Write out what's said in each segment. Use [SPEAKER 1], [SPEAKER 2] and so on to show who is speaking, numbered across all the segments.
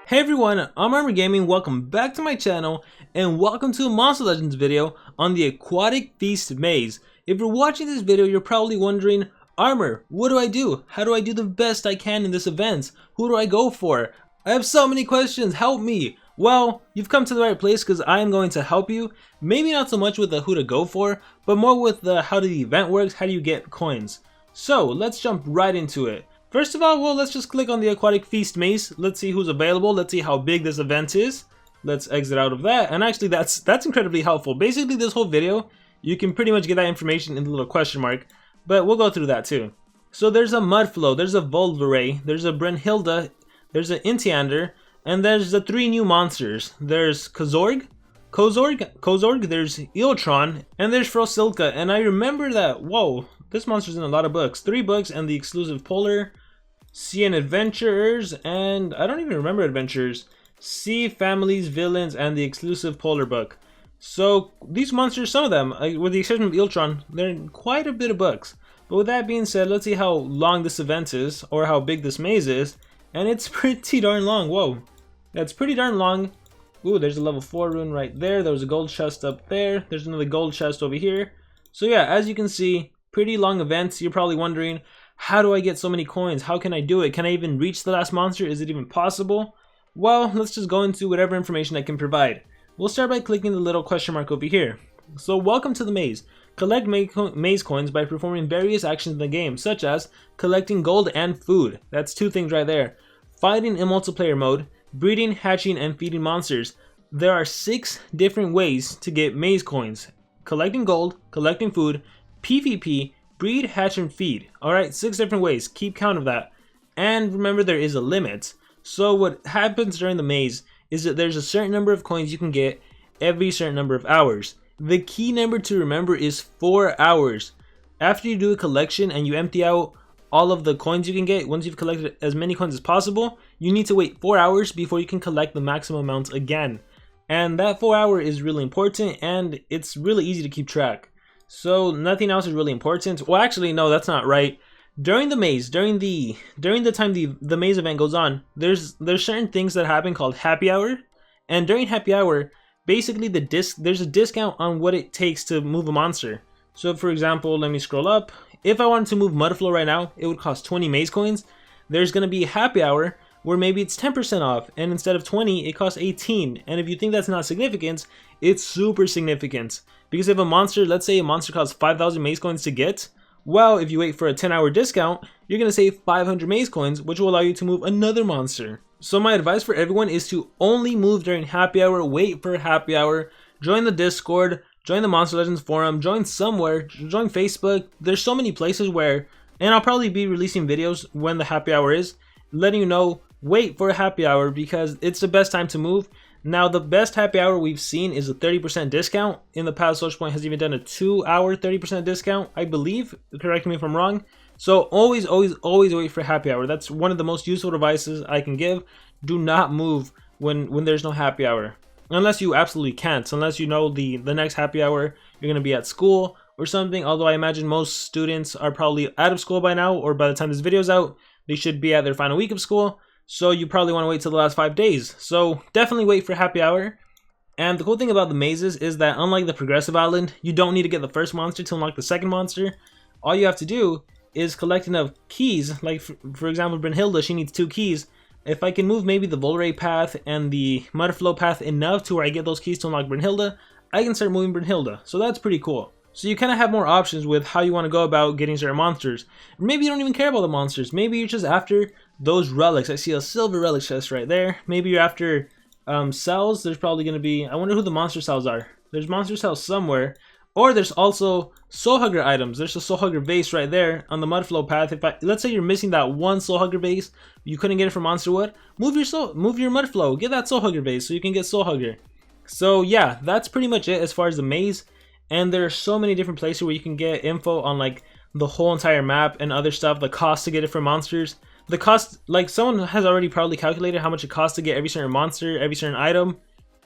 [SPEAKER 1] Hey everyone, I'm Armor Gaming, welcome back to my channel, and welcome to a Monster Legends video on the Aquatic Feast Maze. If you're watching this video, you're probably wondering, Armor, what do I do? How do I do the best I can in this event? Who do I go for? I have so many questions, help me! Well, you've come to the right place because I am going to help you. Maybe not so much with the who to go for, but more with the how the event works, how do you get coins. So, let's jump right into it. First of all, well, let's just click on the Aquatic Feast Maze. Let's see who's available. Let's see how big this event is. Let's exit out of that. And actually, that's incredibly helpful. Basically, this whole video, you can pretty much get that information in the little question mark. But we'll go through that too. So there's a Mudflow, there's a Volvere, there's a Brynhilda, there's an Intiander, and there's the 3 new monsters. There's Kozorg, there's Eeltron, and there's Frosilka. And I remember that, whoa, this monster's in a lot of books. 3 books and the exclusive Polar, Sea and Adventurers, and I don't even remember Adventurers. Sea, Families, Villains, and the exclusive Polar book. So these monsters, some of them, with the exception of Eeltron, they're in quite a bit of books. But with that being said, let's see how long this event is, or how big this maze is. And it's pretty darn long, whoa. That's pretty darn long. Ooh, there's a level 4 rune right there. There was a gold chest up there. There's another gold chest over here. So yeah, as you can see, pretty long events. You're probably wondering, how do I get so many coins? How can I do it? Can I even reach the last monster? Is it even possible? Well, let's just go into whatever information I can provide. We'll start by clicking the little question mark over here. So welcome to the maze. Collect maze coins by performing various actions in the game, such as collecting gold and food. That's 2 things right there. Fighting in multiplayer mode, breeding, hatching, and feeding monsters. There are 6 different ways to get maze coins. Collecting gold, collecting food, PvP, breed, hatch, and feed. Alright, 6 different ways. Keep count of that. And remember, there is a limit. So what happens during the maze is that there's a certain number of coins you can get every certain number of hours. The key number to remember is 4 hours. After you do a collection and you empty out all of the coins you can get, once you've collected as many coins as possible, you need to wait 4 hours before you can collect the maximum amount again. And that 4 hour is really important, and it's really easy to keep track. So nothing else is really important. Well, actually, no, that's not right. During the maze, during the time the maze event goes on, there's certain things that happen called happy hour, and during happy hour, basically there's a discount on what it takes to move a monster. So for example, let me scroll up. If I wanted to move Mudflow right now, it would cost 20 maze coins. There's gonna be a happy hour where maybe it's 10% off, and instead of 20, it costs 18. And if you think that's not significant, it's super significant. Because if a monster, let's say a monster costs 5,000 maze coins to get, well, if you wait for a 10-hour discount, you're going to save 500 maze coins, which will allow you to move another monster. So my advice for everyone is to only move during happy hour, wait for happy hour, join the Discord, join the Monster Legends forum, join somewhere, join Facebook. There's so many places where, and I'll probably be releasing videos when the happy hour is, letting you know, wait for a happy hour because it's the best time to move. Now, the best happy hour we've seen is a 30% discount. In the past, Social Point has even done a 2-hour 30% discount, I believe. Correct me if I'm wrong. So always wait for happy hour. That's one of the most useful advices I can give. Do not move when there's no happy hour. Unless you absolutely can't. Unless you know the next happy hour, you're going to be at school or something. Although I imagine most students are probably out of school by now, or by the time this video's out, they should be at their final week of school. So you probably want to wait till the last 5 days. So definitely wait for happy hour. And the cool thing about the mazes is that unlike the progressive island, you don't need to get the first monster to unlock the second monster. All you have to do is collect enough keys. Like for example, Brynhilda, she needs 2 keys. If I can move maybe the Volray path and the Mudflow path enough to where I get those keys to unlock Brynhilda, I can start moving Brynhilda. So that's pretty cool. So you kind of have more options with how you want to go about getting certain monsters. Maybe you don't even care about the monsters. Maybe you're just after those relics. I see a silver relic chest right there. Maybe you're after cells. There's probably going to be, I wonder who the monster cells are. There's monster cells somewhere. Or there's also soul hugger items. There's a soul hugger vase right there on the Mudflow path. Let's say you're missing that one soul hugger vase, you couldn't get it from Monsterwood, move your Mudflow, get that soul hugger vase so you can get soul hugger. So yeah, that's pretty much it as far as the maze. And there are so many different places where you can get info on like the whole entire map and other stuff, the cost to get it from monsters. The cost, like someone has already probably calculated how much it costs to get every certain monster, every certain item.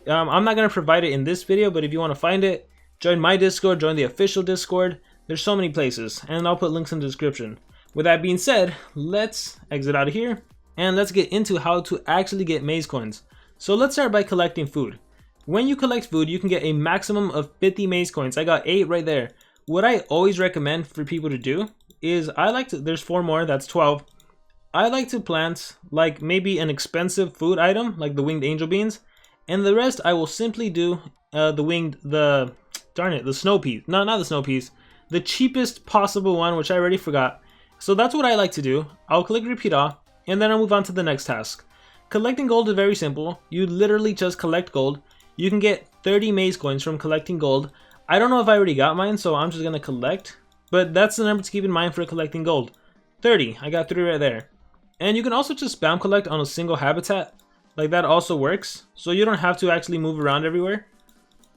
[SPEAKER 1] I'm not going to provide it in this video, but if you want to find it, join my Discord, join the official Discord. There's so many places, and I'll put links in the description. With that being said, let's exit out of here and let's get into how to actually get maze coins. So let's start by collecting food. When you collect food, you can get a maximum of 50 maze coins. I got 8 right there. What I always recommend for people to do is there's 4 more, that's 12. I like to plant like maybe an expensive food item like the winged angel beans, and the rest I will simply do the snow peas. No, not the snow peas. The cheapest possible one, which I already forgot. So that's what I like to do. I'll click repeat off, and then I'll move on to the next task. Collecting gold is very simple. You literally just collect gold. You can get 30 maze coins from collecting gold. I don't know if I already got mine, so I'm just gonna collect. But that's the number to keep in mind for collecting gold. 30. I got 3 right there. And you can also just spam collect on a single habitat. Like that also works. So you don't have to actually move around everywhere.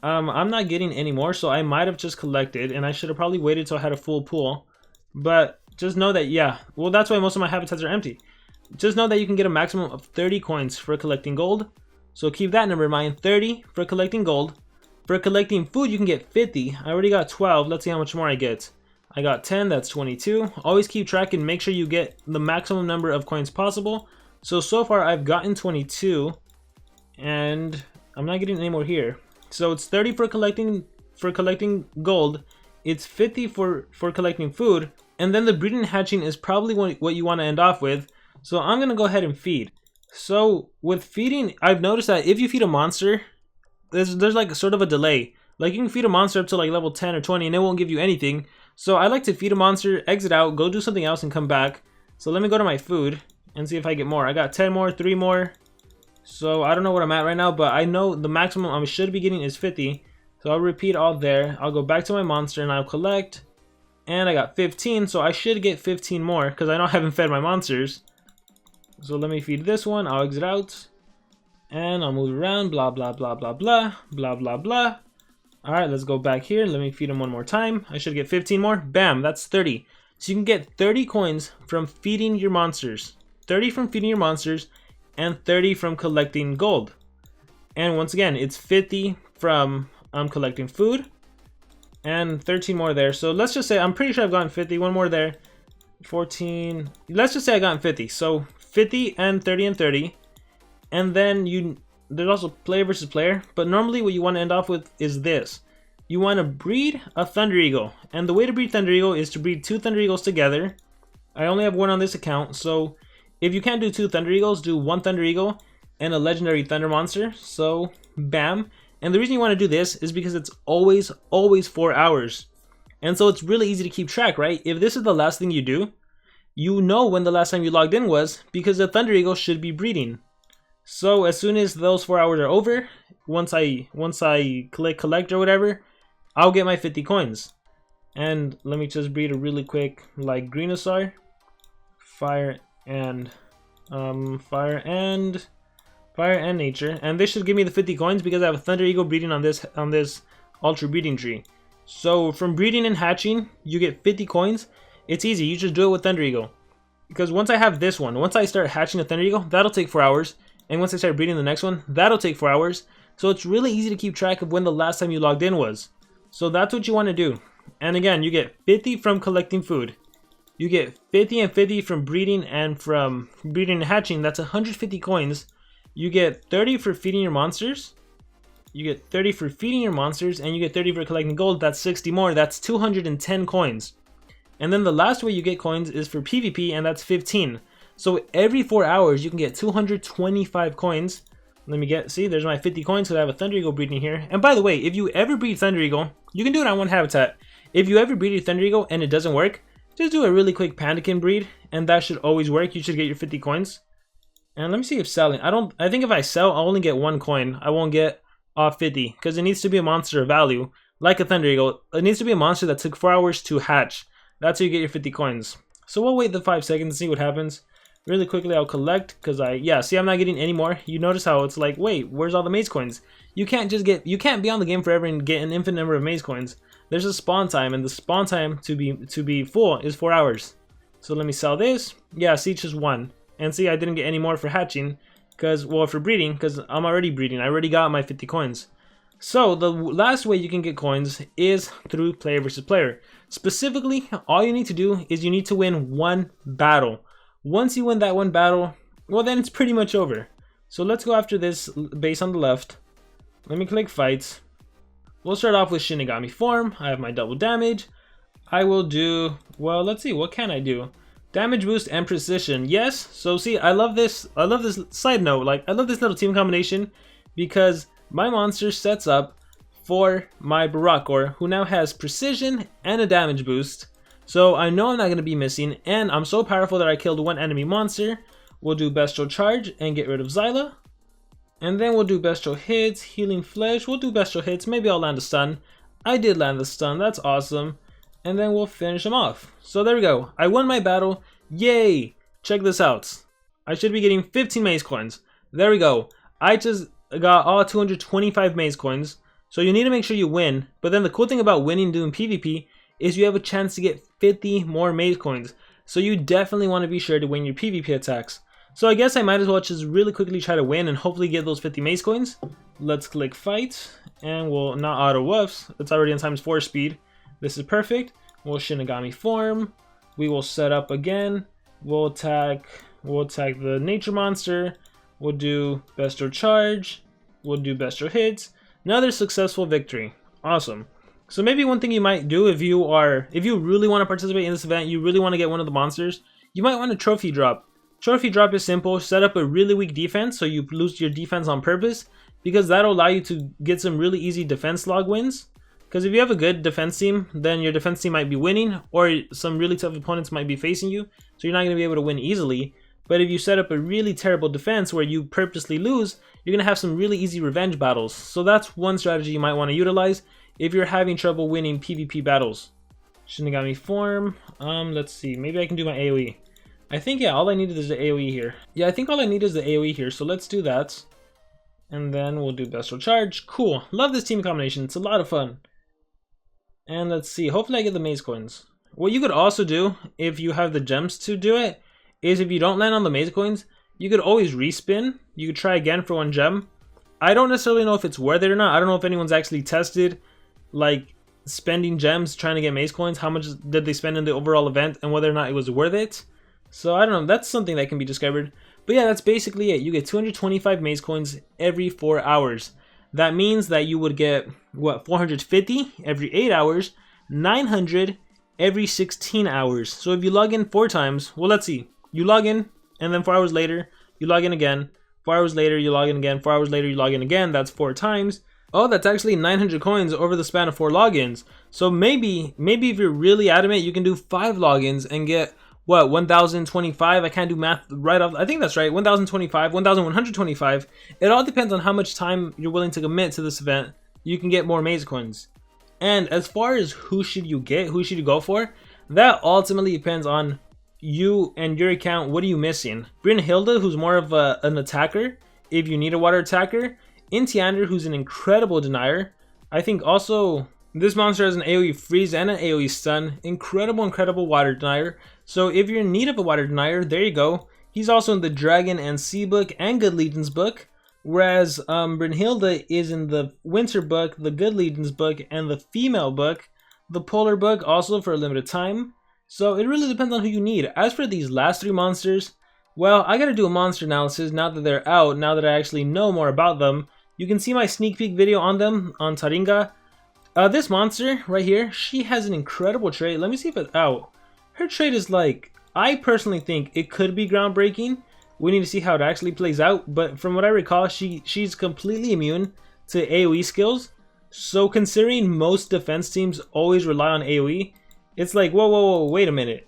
[SPEAKER 1] I'm not getting any more, so I might have just collected, and I should have probably waited till I had a full pool. But just know that, yeah, well, that's why most of my habitats are empty. Just know that you can get a maximum of 30 coins for collecting gold. So keep that number in mind, 30 for collecting gold. For collecting food, you can get 50. I already got 12. Let's see how much more I get. I got 10, that's 22. Always keep track and make sure you get the maximum number of coins possible. So far I've gotten 22, and I'm not getting any more here. So it's 30 for collecting gold, it's 50 for collecting food, and then the breeding and hatching is probably what you want to end off with. So I'm gonna go ahead and feed. So with feeding, I've noticed that if you feed a monster, there's like sort of a delay. Like you can feed a monster up to like level 10 or 20 and it won't give you anything. So I like to feed a monster, exit out, go do something else and come back. So let me go to my food and see if I get more. I got 10 more, 3 more. So I don't know what I'm at right now, but I know the maximum I should be getting is 50. So I'll repeat all there. I'll go back to my monster and I'll collect. And I got 15, so I should get 15 more because I know I haven't fed my monsters. So let me feed this one. I'll exit out. And I'll move around. Blah, blah, blah, blah, blah. Blah, blah, blah. Alright, let's go back here. Let me feed him one more time. I should get 15 more. Bam, that's 30. So you can get 30 coins from feeding your monsters. 30 from feeding your monsters. And 30 from collecting gold. And once again, it's 50 from collecting food. And 13 more there. So let's just say, I'm pretty sure I've gotten 50. One more there. 14. Let's just say I got 50. So 50 and 30 and 30. And then there's also player versus player. But normally what you want to end off with is this. You want to breed a Thunder Eagle. And the way to breed Thunder Eagle is to breed 2 Thunder Eagles together. I only have 1 on this account. So if you can't do 2 Thunder Eagles, do 1 Thunder Eagle and a legendary Thunder Monster. So bam. And the reason you want to do this is because it's always 4 hours. And so it's really easy to keep track, right? If this is the last thing you do, you know when the last time you logged in was, because the Thunder Eagle should be breeding. So as soon as those 4 hours are over, once I click collect or whatever, I'll get my 50 coins. And let me just breed a really quick like Greenosaur, fire and nature, and this should give me the 50 coins because I have a Thunder Eagle breeding on this ultra breeding tree. So from breeding and hatching, you get 50 coins. It's easy. You just do it with Thunder Eagle. Because once I have this one, once I start hatching a Thunder Eagle, that'll take 4 hours. And once I start breeding the next one, that'll take 4 hours. So it's really easy to keep track of when the last time you logged in was. So that's what you want to do. And again, you get 50 from collecting food. You get 50 and 50 from breeding and hatching. That's 150 coins. You get 30 for feeding your monsters. You get 30 for feeding your monsters, and you get 30 for collecting gold. That's 60 more. That's 210 coins. And then the last way you get coins is for PvP, and that's 15. So every 4 hours, you can get 225 coins. Let me see, there's my 50 coins because I have a Thunder Eagle breeding here. And by the way, if you ever breed Thunder Eagle, you can do it on one habitat. If you ever breed a Thunder Eagle and it doesn't work, just do a really quick Pandakin breed, and that should always work. You should get your 50 coins. And let me see if selling. I think if I sell, I'll only get 1 coin. I won't get 50 because it needs to be a monster of value, like a Thunder Eagle. It needs to be a monster that took 4 hours to hatch. That's how you get your 50 coins. So we'll wait the 5 seconds and see what happens. Really quickly, I'll collect because see, I'm not getting any more. You notice how it's like, wait, where's all the maze coins? You can't be on the game forever and get an infinite number of maze coins. There's a spawn time, and the spawn time to be full is 4 hours. So let me sell this. Yeah, see, just 1. And see, I didn't get any more for hatching, for breeding, because I'm already breeding. I already got my 50 coins. So the last way you can get coins is through player versus player. Specifically, all you need to do is you need to win 1 battle. Once you win that 1 battle, well then it's pretty much over. So let's go after this base on the left. Let me click fight. We'll start off with Shinigami form. I have my double damage. I will do, well, let's see, what can I do? Damage boost and precision, yes. So see, I love this side note, like I love this little team combination because my monster sets up for my Barakor, who now has precision and a damage boost. So I know I'm not going to be missing, and I'm so powerful that I killed one enemy monster. We'll do Bestial Charge and get rid of Zyla. And then we'll do Bestial Hits, Healing Flesh. We'll do Bestial Hits, maybe I'll land a stun. I did land the stun, that's awesome. And then we'll finish him off. So there we go. I won my battle. Yay! Check this out. I should be getting 15 maze coins. There we go. I just got all 225 maze coins. So you need to make sure you win. But then the cool thing about winning doing PvP is you have a chance to get 50 more maze coins. So you definitely want to be sure to win your PvP attacks. So I guess I might as well just really quickly try to win and hopefully get those 50 maze coins. Let's click fight. And we'll not auto woofs. It's already on ×4 speed. This is perfect. We'll Shinigami form. We will set up again. We'll attack the nature monster. We'll do Bestial Charge. We'll do Bestial Hits. Another successful victory. Awesome. So maybe one thing you might do if you really want to participate in this event, you really want to get one of the monsters, you might want a trophy drop. Trophy drop is simple. Set up a really weak defense so you lose your defense on purpose, because that'll allow you to get some really easy defense log wins. Because if you have a good defense team, then your defense team might be winning, or some really tough opponents might be facing you, so you're not going to be able to win easily. But if you set up a really terrible defense where you purposely lose, you're going to have some really easy revenge battles. So that's one strategy you might want to utilize if you're having trouble winning PvP battles. Shinigami form, let's see, maybe I can do my AoE. I think, yeah, all I needed is the AoE here. Yeah, I think all I need is the AoE here, so let's do that. And then we'll do Bestial Charge. Cool, love this team combination, it's a lot of fun. And let's see, hopefully I get the maze coins. What you could also do, if you have the gems to do it, is if you don't land on the maze coins, you could always respin. You could try again for 1 gem. I don't necessarily know if it's worth it or not. I don't know if anyone's actually tested, like, spending gems trying to get maze coins. How much did they spend in the overall event and whether or not it was worth it. So I don't know, that's something that can be discovered. But yeah, that's basically it. You get 225 maze coins every 4 hours. That means that you would get, what, 450 every 8 hours, 900 every 16 hours. So if you log in 4 times, well, let's see. You log in, and then 4 hours later, you log in again. 4 hours later, you log in again. 4 hours later, you log in again. That's 4 times. Oh, that's actually 900 coins over the span of 4 logins. So maybe if you're really adamant, you can do 5 logins and get, what, 1,025? I can't do math right off. I think that's right. 1,025, 1,125. It all depends on how much time you're willing to commit to this event. You can get more maze coins. And as far as who should you go for, that ultimately depends on you and your account. What are you missing? Brynhilde, who's more of an attacker, if you need a water attacker. Intiander, who's an incredible denier. I think also this monster has an AoE freeze and an AoE stun. Incredible water denier. So if you're in need of a water denier, there you go. He's also in the Dragon and Sea book and Good Legions book. Whereas Brynhilde is in the Winter book, the Good Legions book, and the Female book. The Polar book also for a limited time. So it really depends on who you need. As for these last 3 monsters, well, I gotta do a monster analysis now that they're out, now that I actually know more about them. You can see my sneak peek video on them on Taringa. This monster right here, she has an incredible trait. Let me see if it's out. Her trait is like, I personally think it could be groundbreaking. We need to see how it actually plays out. But from what I recall, she's completely immune to AoE skills. So considering most defense teams always rely on AoE, it's like, whoa, wait a minute.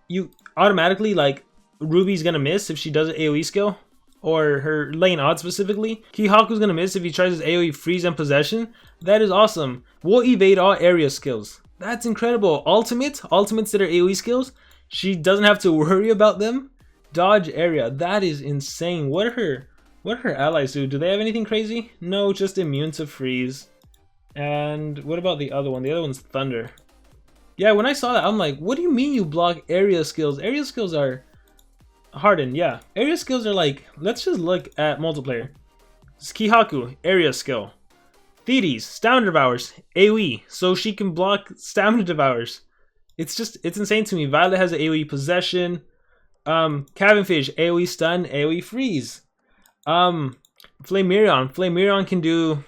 [SPEAKER 1] You automatically, like, Ruby's gonna miss if she does an AoE skill, or her lane odd specifically. Kihaku's gonna miss if he tries his AoE freeze and possession. That is awesome. We'll evade all area skills. That's incredible. Ultimates that are AoE skills, she doesn't have to worry about them. Dodge area, that is insane. What are her allies do? Do they have anything crazy? No, just immune to freeze. And what about the other one? The other one's thunder. Yeah, when I saw that, I'm like, what do you mean you block area skills? Area skills are hardened, yeah. Area skills are like, let's just look at multiplayer. Kihaku, area skill. Thetis, Stamina Devours, AoE, so she can block Stamina Devours. It's insane to me. Violet has an AoE possession. Cabinfish, AoE stun, AoE freeze. Flamerion can do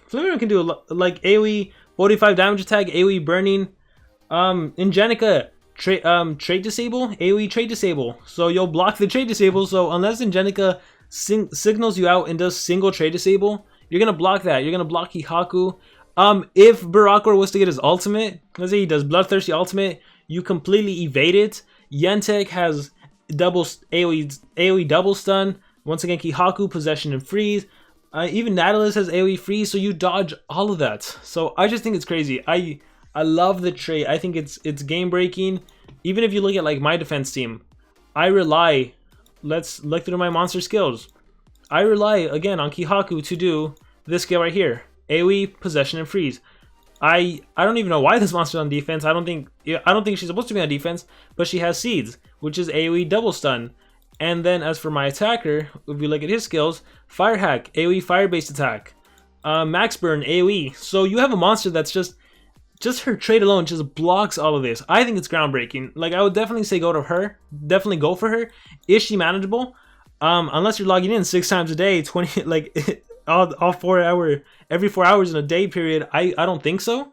[SPEAKER 1] like AoE 45 damage attack, AoE burning. Ingenica, trait disable, AoE trait disable. So you'll block the trait disable. So unless Ingenica signals you out and does single trait disable, you're gonna block that. You're gonna block Hihaku. If Barakor was to get his ultimate, let's say he does Bloodthirsty ultimate, you completely evade it. Yentek has double AoE double stun. Once again, Hihaku, possession and freeze. Even Nautilus has AoE freeze, so you dodge all of that. So I just think it's crazy. I love the trait. I think it's game breaking. Even if you look at like my defense team, I rely. Let's look through my monster skills. I rely again on Hihaku to do this skill right here: AoE, possession, and freeze. I don't even know why this monster's on defense. I don't think she's supposed to be on defense, but she has seeds, which is AoE double stun. And then as for my attacker, if we look at his skills, Fire Hack, AoE fire based attack, Max Burn, AoE. So you have a monster that's just her trait alone just blocks all of this. I think it's groundbreaking. Like, I would definitely say go to her. Definitely go for her. Is she manageable? Unless you're logging in 6 times a day, 20 like all 4 hour, every 4 hours in a day period. I don't think so.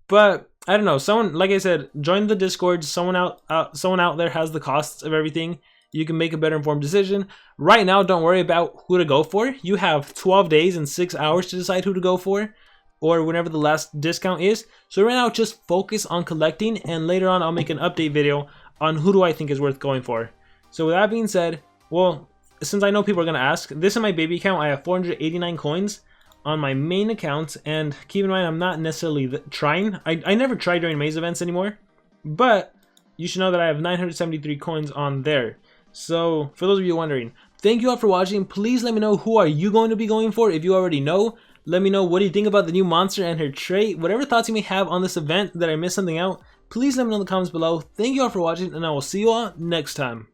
[SPEAKER 1] But I don't know. Someone, like I said, join the Discord. Someone out there has the costs of everything. You can make a better informed decision. Right now, don't worry about who to go for. You have 12 days and 6 hours to decide who to go for, or whenever the last discount is. So right now, just focus on collecting, and later on I'll make an update video on who do I think is worth going for. So with that being said, well, since I know people are going to ask, this is my baby account. I have 489 coins on my main account, and keep in mind I'm not necessarily trying. I never try during maze events anymore, but you should know that I have 973 coins on there. So for those of you wondering, thank you all for watching. Please let me know, who are you going to be going for? If you already know, let me know what do you think about the new monster and her trait. Whatever thoughts you may have on this event that I missed something out, please let me know in the comments below. Thank you all for watching, and I will see you all next time.